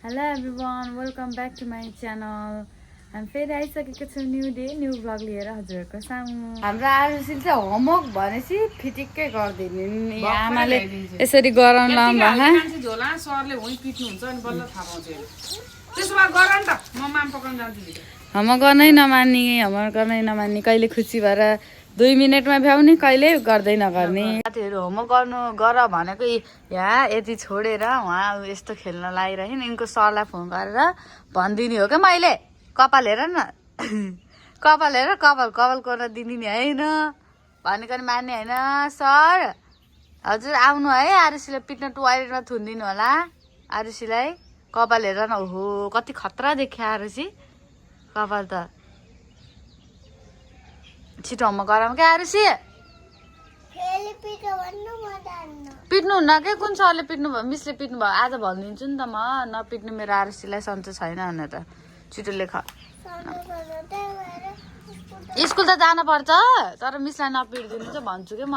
Hello everyone, welcome back to my channel. हामी फेरि आइसकेको छु न्यू डे न्यू भ्लग लिएर हजुरहरूको सामु। हाम्रो आरुसिल चाहिँ होमवर्क भनेपछि फिटिक्कै गर्दिन् आमाले यसरी गराउन लाउनु भएको झोला सरले हुँ पिट्नुहुन्छ अनि बल्ल थाहा पाउँछ त्यसो भए गर नि त म माम पकाउन जान्छु नि होमवर्क गर्नै नमान्ने कहिले खुसी भएर 2 मिनेटमा भ्याउने कहिले गर्दै नगर्ने साथीहरु होमवर्क गर भनेको यहाँ यति छोडेर उहाँ यस्तो खेल्न लागिरहेन यिनको सरलाई फोन गरेर भन्दिनी हो के मैले कपाल हेर न कपाल हेर कपाल गर्न दिदिनी हैन भनेको नि मान्ने हैन सर हजुर आउनु है आरुसीले पिट्न टोयलेटमा थुन्दिनु होला आरुसीलाई कपाल हेर न ओहो कति खतरा देखिया आरुसी कपाल त छिटो होमवर्क गरौँ क्या आरुसी पिट्नु हुन्न के कुन सरले पिट्नु भयो मिसले पिट्नु भयो आज भनिदिन्छु नि त म नपिट्नु मेरो आरुसीलाई सन्चो छैन भनेर छिटो लेख स्कुल त जान पर्छ तर मिसलाई नपिट्दिनु चाहिँ भन्छु के म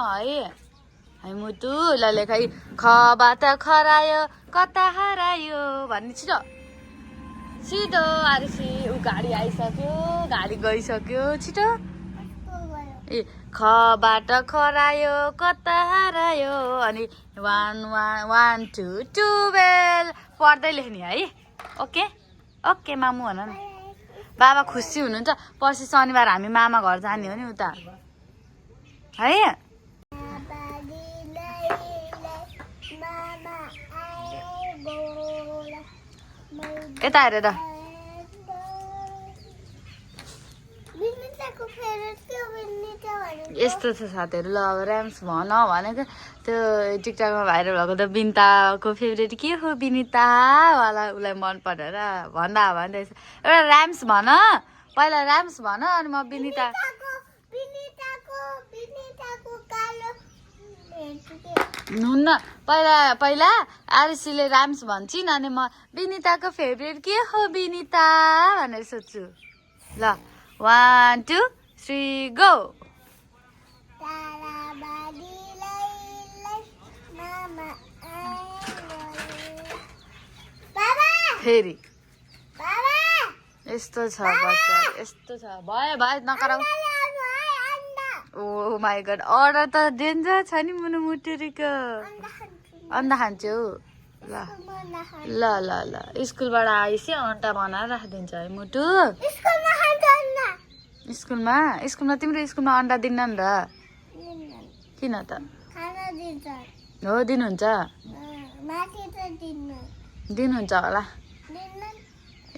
है मुटु ल लेखाइ खबाट खरायो कता हरायो भन्ने छिटो आरुसी ऊ गाडी आइसक्यो गाडी गइसक्यो छिटो ए खबाट खरायो कता हरायो अनि 1 1 2 12 पढ्दै लेख्ने है ओके मामु भन न बाबा खुसी हुनुहुन्छ पर्सि शनिबार हामी मामा घर जाने हो नि उता है यता हेरेर यस्तो छ साथीहरु ल अब ऱ्याम्स भन भनेको त्यो टिकटकमा भाइरल भएको त बिनिताको फेभरेट के हो बिनिता वाला उसलाई मन परेर भन्दैछ एउटा ऱ्याम्स भन पहिला ऱ्याम्स भन अनि म बिनिता हुन्न पहिला आरुसीले ऱ्याम्स भन्छन् अनि म बिनिताको फेभरेट के हो बिनिता भनेर सोध्छु ल 1 2 3 गो फेरि यस्तो छ बच्चा यस्तो छ भयो नकराउ ओ माई गड अर्डर त डेन्जर छ नि मुनु मुटुरीको अन्डा खान्छु ल स्कुलबाट आइसि अन्डा बनाएर राखिदिन्छ है मुटु स्कुलमा तिम्रो स्कुलमा अन्डा दिन्न नि त किन त हो दिनुहुन्छ दिनुहुन्छ होला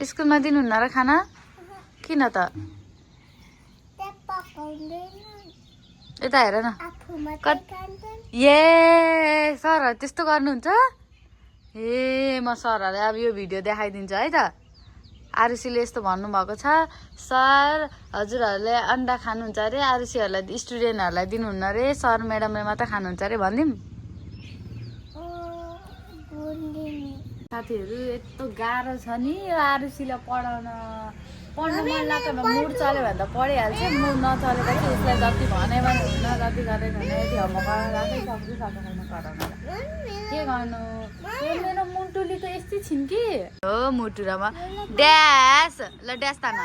स्कुलमा दिनुहुन्न र खाना किन त यता हेर न ए सरहरू त्यस्तो गर्नुहुन्छ ए म सरहरूलाई अब यो भिडियो देखाइदिन्छु है त आरुसीले यस्तो भन्नुभएको छ सर हजुरहरूले अन्डा खानुहुन्छ अरे आरुसीहरूलाई स्टुडेन्टहरूलाई दिनुहुन्न अरे सर म्याडमले मात्रै खानुहुन्छ अरे भनिदिउँ साथीहरू यस्तो गाह्रो छ नि यो आरुसीलाई पढ्नु मन लाग्यो मुड चल्यो भने त पढिहाल्छ मुड नचलेपछि उसलाई जति भने पनि हुन्न जति गरेन भने यति होमवर्क राख्दै सक्छु छैन कराउन के गर्नु यो मेरो मुटुलीको यस्तै छिन् कि हो मुटुरामा ड्यास ल ड्यास तान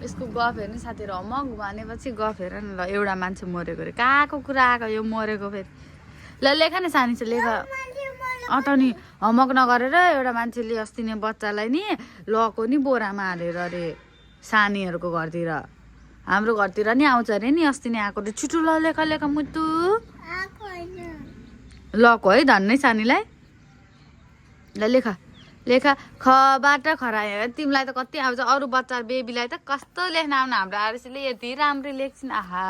यसको गफ हेर्नु साथीहरू होमवर्क भनेपछि गफ हेर न ल एउटा मान्छे मरेको अरे कहाँको कुरा आएको यो मरेको फेरि ल लेख न सानी चाहिँ लेख त नि होमवर्क नगरेर एउटा मान्छेले अस्ति नै बच्चालाई नि लको नि बोरामा हालेर अरे सानीहरूको घरतिर हाम्रो घरतिर नि आउँछ अरे नि अस्ति नै आएको छिटो ल लेख मुटु लको है धन्नै सानीलाई ल लेख खबाट खरायो तिमीलाई त कति आउँछ अरू बच्चा बेबीलाई त कस्तो लेख्न आउनु हाम्रो आरुसीले यति राम्रो लेख्छिन् आहा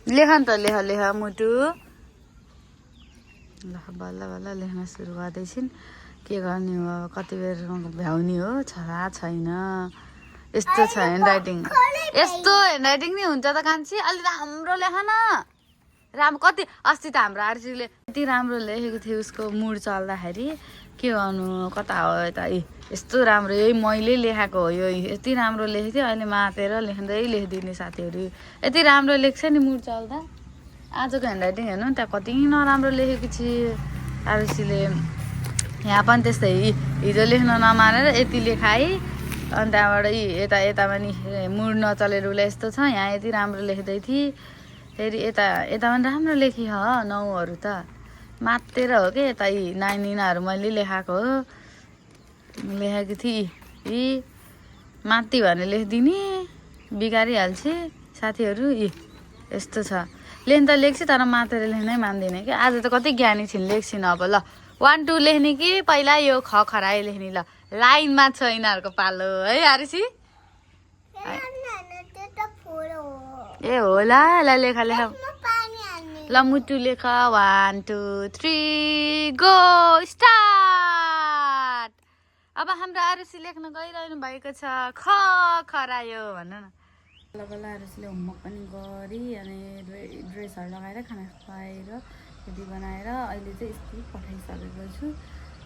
लेख नि त लेख मुटु ल बल्ल लेख्न सुरु गर्दैछिन् के गर्ने हो कति बेर भ्याउने हो छैन यस्तो छ ह्यान्डराइटिङ यस्तो ह्यान्डराइटिङ नि हुन्छ त कान्छी अलि राम्रो लेख न कति अस्ति त हाम्रो आरुसीले यति राम्रो लेखेको थियो उसको मुड चल्दाखेरि के गर्नु कता हो यता यस्तो राम्रो यही मैले लेखाएको हो यो यति राम्रो लेखेको थियो अहिले मातेर लेखिदिने साथीहरू यति राम्रो लेख्छ नि मुड चल्दा आजको ह्यान्डराइटिङ हेर्नु नि त्यहाँ कति नराम्रो लेखेको छु आरुसीले यहाँ पनि त्यस्तै हिजो लेख्न नमानेर यति लेखाएँ अनि त्यहाँबाट यता यतामा नि मुड नचलेर उसलाई यस्तो छ यहाँ यति राम्रो लेख्दै थिएँ फेरि यता पनि राम्रो लेखेँ नौहरू त मातेर हो कि यता नाइनाहरू मैले लेखाएको हो लेखेको थिएँ माथि भने लेखिदिने बिगारिहाल्छ साथीहरू यस्तो छ लेख्न त लेख्छु तर मातेर लेख्नै मान्दिनँ कि आज त कति ज्ञानी छिन् लेख्छिन् अब ल 1 2 लेख्ने कि पहिला यो ख खरायो लेख्ने ल लाइनमा छ यिनीहरूको पालो है आरुसी ए होला ल लेखा लेखा ल मुटु लेख 1 2 3 गो स्टार्ट अब हाम्रो आरुसी लेख्न गइरहनु भएको छ ख खरायो भन न ल बल्ल आरुसीले होमवर्क पनि गरी अनि ड्रेसहरू लगाएर खाना खुवाएर रेडी बनाएर अहिले चाहिँ स्कुल पठाइसकेको छु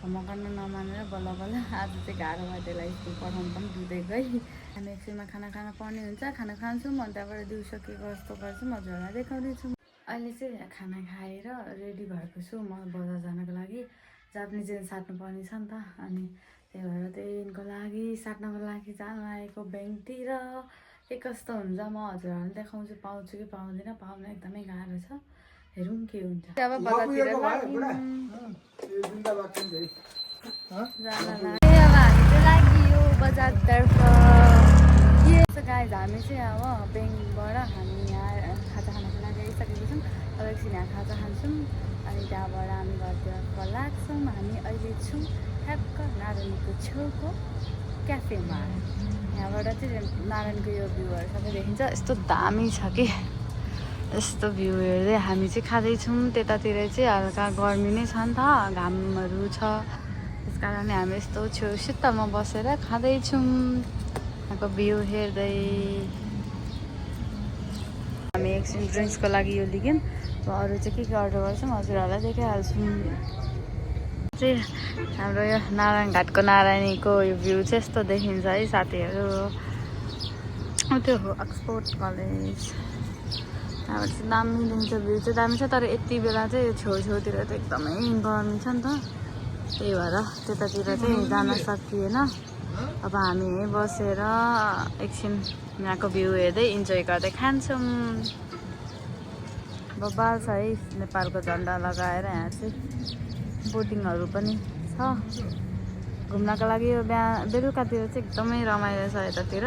होमवर्क गर्न नमानेर बल्ल बल्ल आज चाहिँ गाह्रो भयो त्यसलाई स्कुल पठाउनु पनि दिँदै गएँ हामी एकछिनमा खाना पर्ने हुन्छ खाना खान्छौँ अनि त्यहाँबाट दिउँसो के कस्तो गर्छु म हजुरहरूलाई देखाउँदैछु अहिले चाहिँ खाना खाएर रेडी भएको छु म बजार जानको लागि जापानिज जेन्स साट्नुपर्ने छ नि त अनि त्यही भएर चाहिँ यिनको लागि साट्नको लागि जानु आएको ब्याङ्कतिर के कस्तो हुन्छ म हजुरहरूलाई देखाउँछु पाउँछु कि पाउँदिनँ पाउन एकदमै गाह्रो छ हेरौँ के हुन्छ अब बजारतिर अब हामी चाहिँ लाग्यो बजारतर्फ के गाइज हामी चाहिँ अब ब्याङ्कबाट हामी यहाँ खाजा खानको लागि आइसकेको छौँ अब एकछिन यहाँ खाजा खान्छौँ अनि त्यहाँबाट हामी घरतिर लाग्छौँ हामी अहिले छौँ ठ्याक्क नारायणको छेउको क्याफेमा यहाँबाट चाहिँ नारायणको यो भ्यूहरू सबै देखिन्छ यस्तो दामी छ कि यस्तो भ्यू हेर्दै हामी चाहिँ खाँदैछौँ त्यतातिर चाहिँ हल्का गर्मी नै छ नि त घामहरू छ त्यस कारणले हामी यस्तो छेउसित्तमा बसेर खाँदैछौँ यहाँको भ्यू हेर्दै हामी एकछिन ड्रिङ्क्सको लागि यो लिग्यौँ अब अरू चाहिँ के अर्डर गर्छौँ हजुरहरूलाई देखाइहाल्छौँ चाहिँ हाम्रो यो नारायण घाटको नारायणीको यो भ्यू चाहिँ यस्तो देखिन्छ है साथीहरू त्यो हो अक्सफोर्ड कलेज त्यहाँबाट चाहिँ दामी देखिन्छ भ्यू चाहिँ दामी छ तर यति बेला चाहिँ यो छेउछेउतिर त एकदमै गर्मी छ नि त त्यही भएर त्यतातिर चाहिँ जान सकिएन अब हामी यहीँ बसेर एकछिन यहाँको भ्यू हेर्दै इन्जोय गर्दै खान्छौँ बबाल छ है नेपालको झन्डा लगाएर यहाँ चाहिँ बोटिङहरू पनि छ घुम्नको लागि यो बेलुकातिर चाहिँ एकदमै रमाइलो छ यतातिर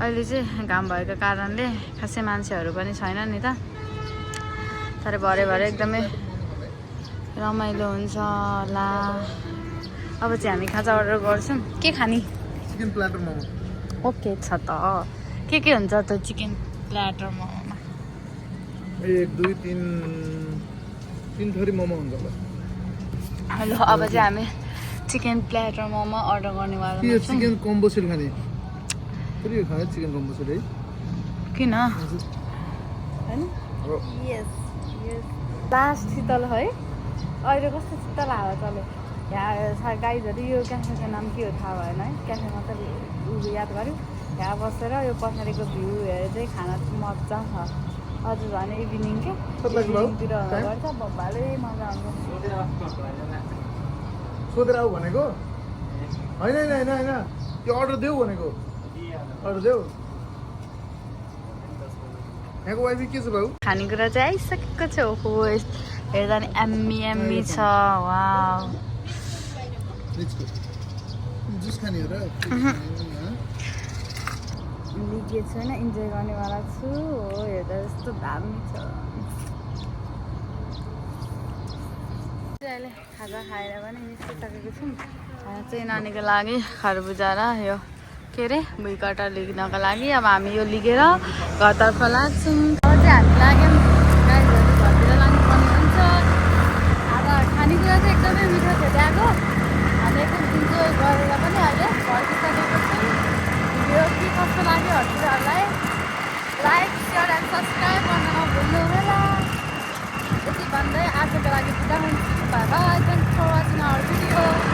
अहिले चाहिँ घाम भएको कारणले खासै मान्छेहरू पनि छैन नि त तर भरे एकदमै रमाइलो हुन्छ ला अब चाहिँ हामी खाजा अर्डर गर्छौँ के खाने चिकन प्ल्याटर मोमो ओके छ त के हुन्छ त चिकन प्ल्याटर मोमोमा 1 2 3 थरी मोमो हुन्छ होला हेलो अब चाहिँ हामी चिकन प्ल्याटर मोमो अर्डर गर्नेवाला यो चिकन कम्बो सेट खाने फेरि यो खाने चिकन कम्बो सेट है किन हैन यस लास्ट शीतल है अहिले कस्तो शीतल हावा चल्यो यहाँ गाइजहरू यो क्याफेको नाम के हो थाहा भएन है क्याफेमा त ऊ याद गऱ्यो यहाँ बसेर यो पछाडिको भ्यू हेर्दै खाना मजा छ हजुर भने इभिनिङ के इभिनिङतिर गर्छ बब्बाले मजा आउँछ सोधेर आऊ भनेको होइन होइन होइन त्यो अर्डर देऊ भनेको अर्डर देऊ यहाँको वाइफी के छ भाउ खानेकुरा चाहिँ आइसकेको छ ओहो हेर्दा नि एम्मी छ वाउ जुस खाने हो र लिगेको छैन इन्जोय गर्नेवाला छु हो हेर्दा यस्तो दामी छ अहिले खाजा खाएर पनि निस्किसकेको छौँ चाहिँ नानीको लागि खरबुजा र यो के अरे भुइँकाटा लिग्नको लागि अब हामी यो लिगेर घरतर्फ लाग्छौँ अब चाहिँ हामी लाग्यौँ गाईहरू घरतिर लानुपर्ने हुन्छ अब खानेकुरा चाहिँ एकदमै मिठो थियो त्यहाँको हामी एकदम इन्जोय गरेर पनि अहिले फर्किसकेको छौँ भिडियो के कस्तो लाग्यो हजुरहरूलाई लाइक सेयर एन्ड सब्सक्राइब गर्न नभुल्नु होला यति भन्दै आजको लागि बिदा हुन्छ bye bye thanks for watching our video